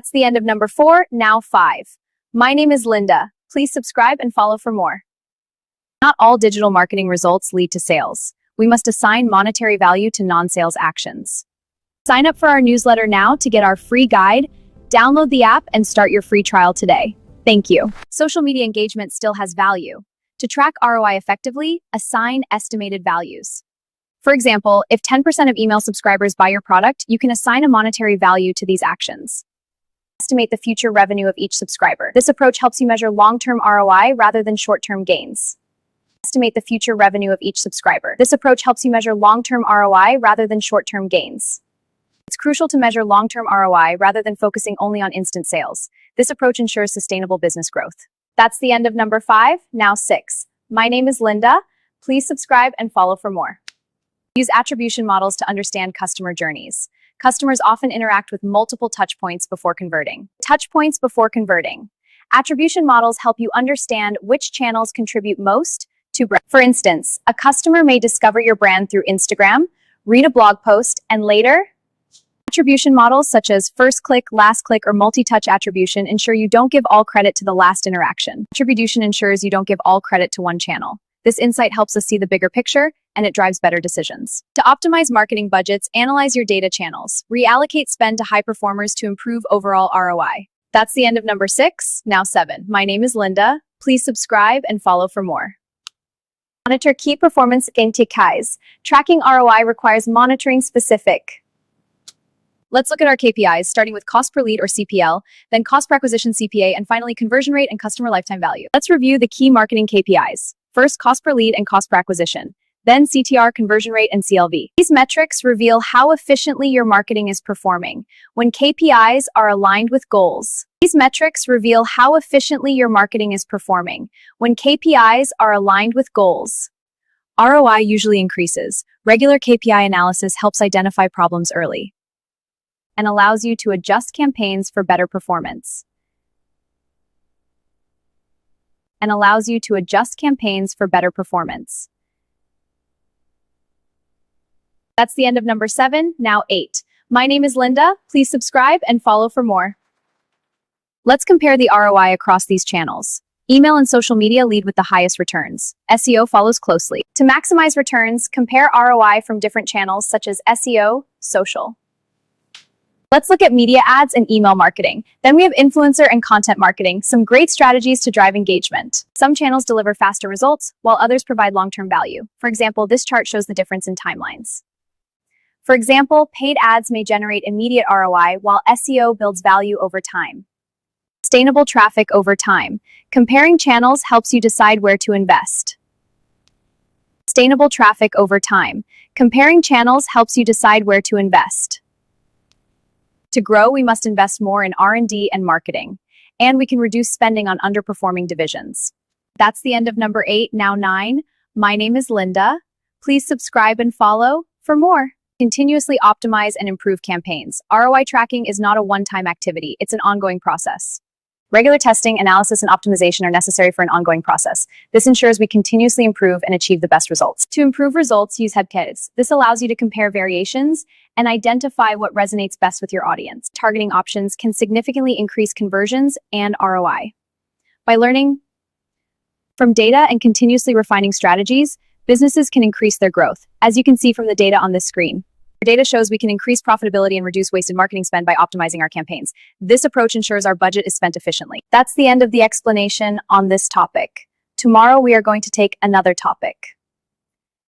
That's the end of number 4, now 5. My name is Linda. Please subscribe and follow for more. Not all digital marketing results lead to sales. We must assign monetary value to non-sales actions. Sign up for our newsletter now to get our free guide. Download the app and start your free trial today. Thank you. Social media engagement still has value. To track ROI effectively, assign estimated values. For example, if 10% of email subscribers buy your product, you can assign a monetary value to these actions. Estimate the future revenue of each subscriber. This approach helps you measure long-term ROI rather than short-term gains. Estimate the future revenue of each subscriber. This approach helps you measure long-term ROI rather than short-term gains. It's crucial to measure long-term ROI rather than focusing only on instant sales. This approach ensures sustainable business growth. That's the end of number 5, now 6. My name is Linda. Please subscribe and follow for more. Use attribution models to understand customer journeys. Customers often interact with multiple touchpoints before converting. Touchpoints before converting. Attribution models help you understand which channels contribute most to brand. For instance, a customer may discover your brand through Instagram, read a blog post, and later, attribution models such as first click, last click, or multi-touch attribution ensure you don't give all credit to the last interaction. Attribution ensures you don't give all credit to one channel. This insight helps us see the bigger picture, and it drives better decisions. To optimize marketing budgets, analyze your data channels. Reallocate spend to high performers to improve overall ROI. That's the end of number 6, now 7. My name is Linda. Please subscribe and follow for more. Monitor key performance indicators. Tracking ROI requires monitoring specific. Let's look at our KPIs, starting with cost per lead or CPL, then cost per acquisition CPA, and finally conversion rate and customer lifetime value. Let's review the key marketing KPIs. First, cost per lead and cost per acquisition, then CTR, conversion rate, and CLV. These metrics reveal how efficiently your marketing is performing when KPIs are aligned with goals. These metrics reveal how efficiently your marketing is performing when KPIs are aligned with goals. ROI usually increases. Regular KPI analysis helps identify problems early and allows you to adjust campaigns for better performance. That's the end of number 7, now 8. My name is Linda. Please subscribe and follow for more. Let's compare the ROI across these channels. Email and social media lead with the highest returns. SEO follows closely. To maximize returns, compare ROI from different channels such as SEO, social. Let's look at media ads and email marketing. Then we have influencer and content marketing, some great strategies to drive engagement. Some channels deliver faster results, while others provide long-term value. For example, this chart shows the difference in timelines. For example, paid ads may generate immediate ROI, while SEO builds value over time. Sustainable traffic over time. Comparing channels helps you decide where to invest. Sustainable traffic over time. Comparing channels helps you decide where to invest. To grow, we must invest more in R&D and marketing, and we can reduce spending on underperforming divisions. That's the end of number 8, now 9. My name is Linda. Please subscribe and follow for more. Continuously optimize and improve campaigns. ROI tracking is not a one-time activity, it's an ongoing process. Regular testing, analysis, and optimization are necessary for an ongoing process. This ensures we continuously improve and achieve the best results. To improve results, use head-counts. This allows you to compare variations and identify what resonates best with your audience. Targeting options can significantly increase conversions and ROI. By learning from data and continuously refining strategies, businesses can increase their growth. As you can see from the data on this screen, our data shows we can increase profitability and reduce wasted marketing spend by optimizing our campaigns. This approach ensures our budget is spent efficiently. That's the end of the explanation on this topic. Tomorrow we are going to take another topic.